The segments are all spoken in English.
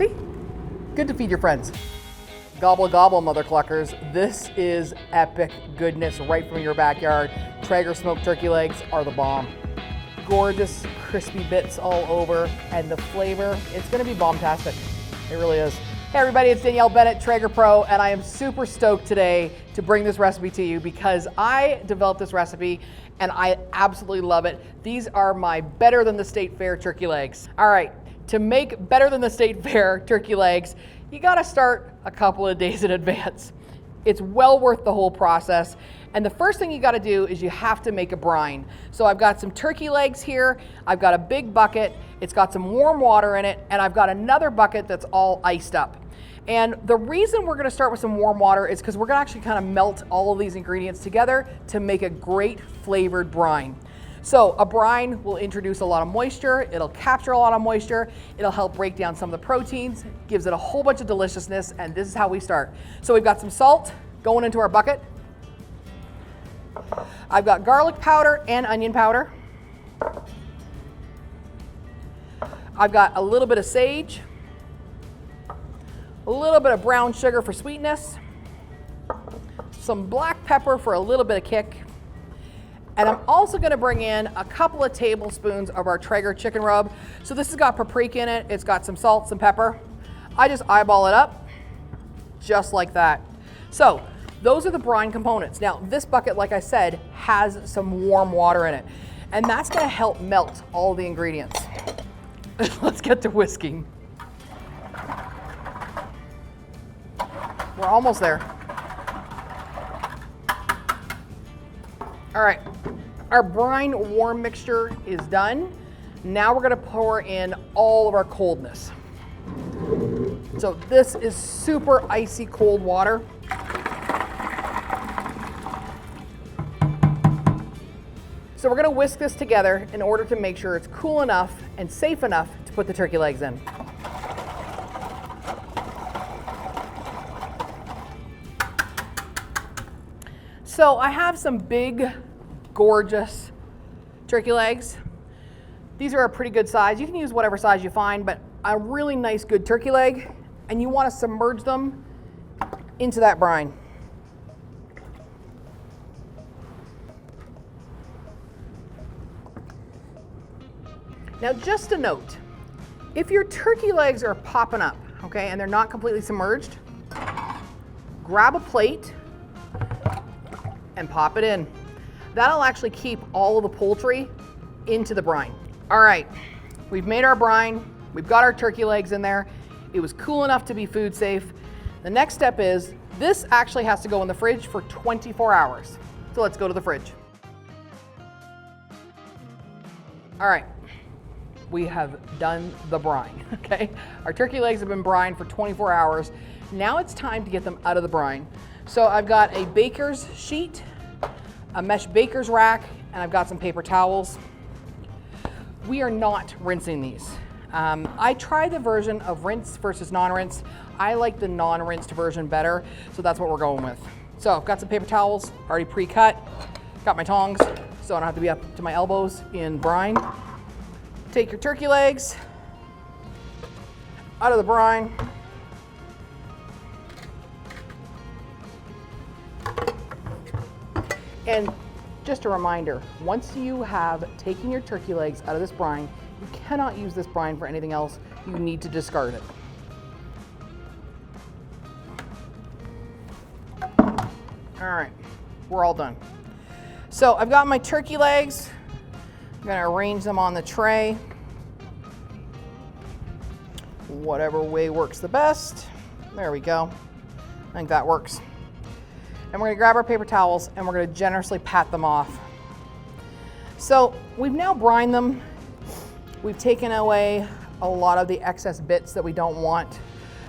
See? Good to feed your friends. Gobble gobble, mother cluckers. This is epic goodness right from your backyard. Traeger smoked turkey legs are the bomb. Gorgeous, crispy bits all over, and the flavor, it's gonna be bomb-tastic. It really is. Hey everybody, it's Danielle Bennett, Traeger Pro, and I am super stoked today to bring this recipe to you because I developed this recipe and I absolutely love it. These are my better than the state fair turkey legs. All right, to make better than the state fair turkey legs, you gotta start a couple of days in advance. It's well worth the whole process. And the first thing you gotta do is you have to make a brine. So I've got some turkey legs here, I've got a big bucket, it's got some warm water in it, and I've got another bucket that's all iced up. And the reason we're gonna start with some warm water is because we're gonna actually kind of melt all of these ingredients together to make a great flavored brine. So a brine will introduce a lot of moisture, it'll capture a lot of moisture, it'll help break down some of the proteins, gives it a whole bunch of deliciousness, and this is how we start. So we've got some salt going into our bucket. I've got garlic powder and onion powder. I've got a little bit of sage, a little bit of brown sugar for sweetness, some black pepper for a little bit of kick, and I'm also gonna bring in a couple of tablespoons of our Traeger chicken rub. So this has got paprika in it, it's got some salt, some pepper. I just eyeball it up, just like that. So those are the brine components. Now this bucket, like I said, has some warm water in it, and that's gonna help melt all the ingredients. Let's get to whisking. We're almost there. All right, our brine warm mixture is done. Now we're gonna pour in all of our coldness. So this is super icy cold water. So we're gonna whisk this together in order to make sure it's cool enough and safe enough to put the turkey legs in. So I have some big, gorgeous turkey legs. These are a pretty good size. You can use whatever size you find, but a really nice, good turkey leg, and you want to submerge them into that brine. Now, just a note, if your turkey legs are popping up, okay, and they're not completely submerged, grab a plate and pop it in. That'll actually keep all of the poultry into the brine. All right, we've made our brine, we've got our turkey legs in there. It was cool enough to be food safe. The next step is, this actually has to go in the fridge for 24 hours. So let's go to the fridge. All right, we have done the brine, okay? Our turkey legs have been brined for 24 hours. Now it's time to get them out of the brine. So I've got a baker's sheet, a mesh baker's rack, and I've got some paper towels. We are not rinsing these. I tried the version of rinse versus non-rinse. I like the non-rinsed version better, so that's what we're going with. So I've got some paper towels already pre-cut, got my tongs, so I don't have to be up to my elbows in brine. Take your turkey legs out of the brine. And just a reminder, once you have taken your turkey legs out of this brine, you cannot use this brine for anything else. You need to discard it. All right, we're all done. So I've got my turkey legs. I'm gonna arrange them on the tray. Whatever way works the best. There we go. I think that works. And we're gonna grab our paper towels and we're gonna generously pat them off. So we've now brined them. We've taken away a lot of the excess bits that we don't want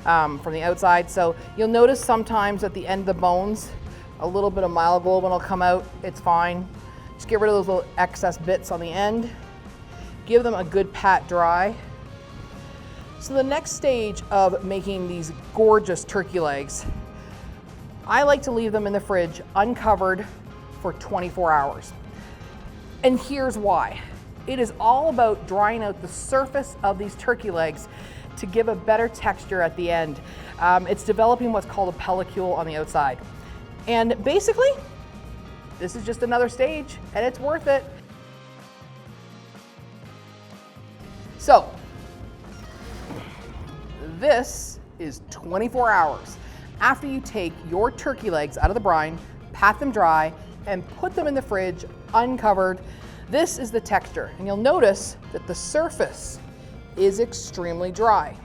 from the outside. So you'll notice sometimes at the end of the bones, a little bit of myoglobin will come out. It's fine. Just get rid of those little excess bits on the end. Give them a good pat dry. So the next stage of making these gorgeous turkey legs, I like to leave them in the fridge uncovered for 24 hours. And here's why. It is all about drying out the surface of these turkey legs to give a better texture at the end. It's developing what's called a pellicule on the outside. And basically, this is just another stage, and it's worth it. So, this is 24 hours after you take your turkey legs out of the brine, pat them dry, and put them in the fridge uncovered. This is the texture, and you'll notice that the surface is extremely dry.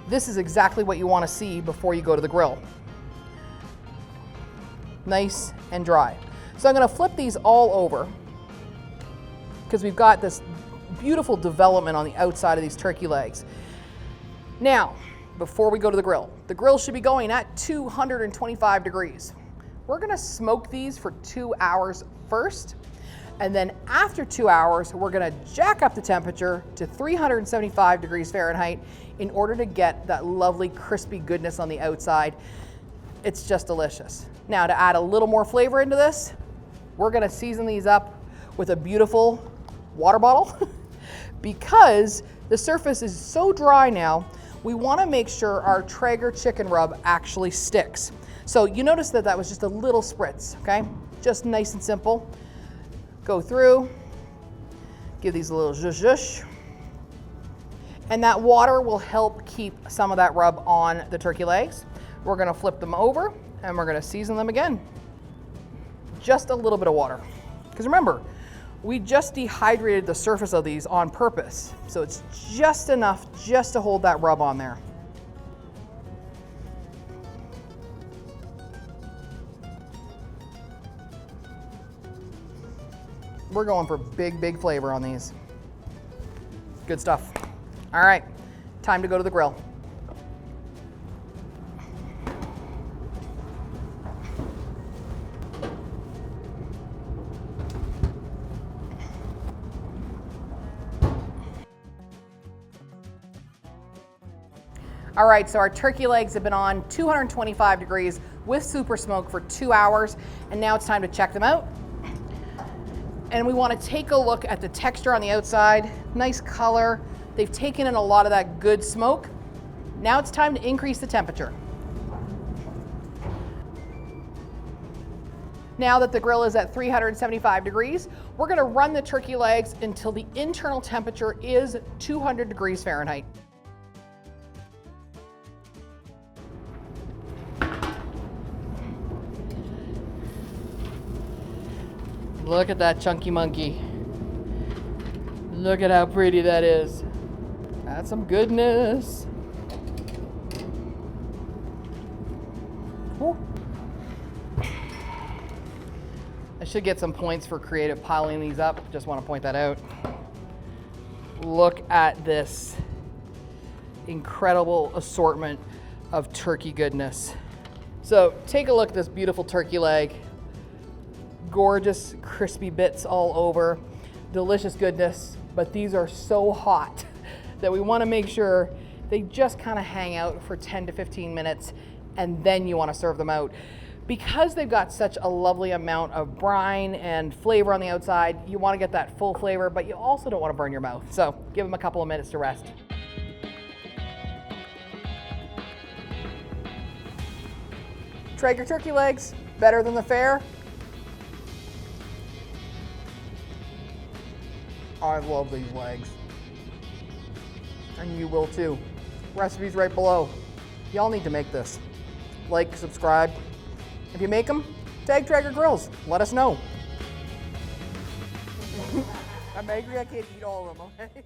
This is exactly what you want to see before you go to the grill. Nice and dry. So I'm going to flip these all over because we've got this beautiful development on the outside of these turkey legs. Now, before we go to the grill should be going at 225 degrees. We're going to smoke these for 2 hours first, and then after 2 hours, we're going to jack up the temperature to 375 degrees Fahrenheit in order to get that lovely crispy goodness on the outside. It's just delicious. Now, to add a little more flavor into this, we're going to season these up with a beautiful water bottle. Because the surface is so dry now, we want to make sure our Traeger chicken rub actually sticks. So you notice that that was just a little spritz, okay? Just nice and simple. Go through, give these a little zhush zhush. And that water will help keep some of that rub on the turkey legs. We're going to flip them over and we're going to season them again. Just a little bit of water. Because remember, we just dehydrated the surface of these on purpose. So it's just enough just to hold that rub on there. We're going for big, big flavor on these. Good stuff. All right, time to go to the grill. All right, so our turkey legs have been on 225 degrees with super smoke for 2 hours, and now it's time to check them out. And we want to take a look at the texture on the outside. Nice color. They've taken in a lot of that good smoke. Now it's time to increase the temperature. Now that the grill is at 375 degrees, we're going to run the turkey legs until the internal temperature is 200 degrees Fahrenheit. Look at that chunky monkey. Look at how pretty that is. That's some goodness. Ooh. I should get some points for creative piling these up. Just want to point that out. Look at this incredible assortment of turkey goodness. So take a look at this beautiful turkey leg. Gorgeous crispy bits all over, delicious goodness, but these are so hot that we want to make sure they just kind of hang out for 10 to 15 minutes, and then you want to serve them out. Because they've got such a lovely amount of brine and flavor on the outside, you want to get that full flavor, but you also don't want to burn your mouth. So give them a couple of minutes to rest. Traeger turkey legs, better than the fare. I love these legs. And you will too. Recipe's right below. Y'all need to make this. Like, subscribe. If you make them, tag Traeger Grills. Let us know. I'm angry I can't eat all of them, okay?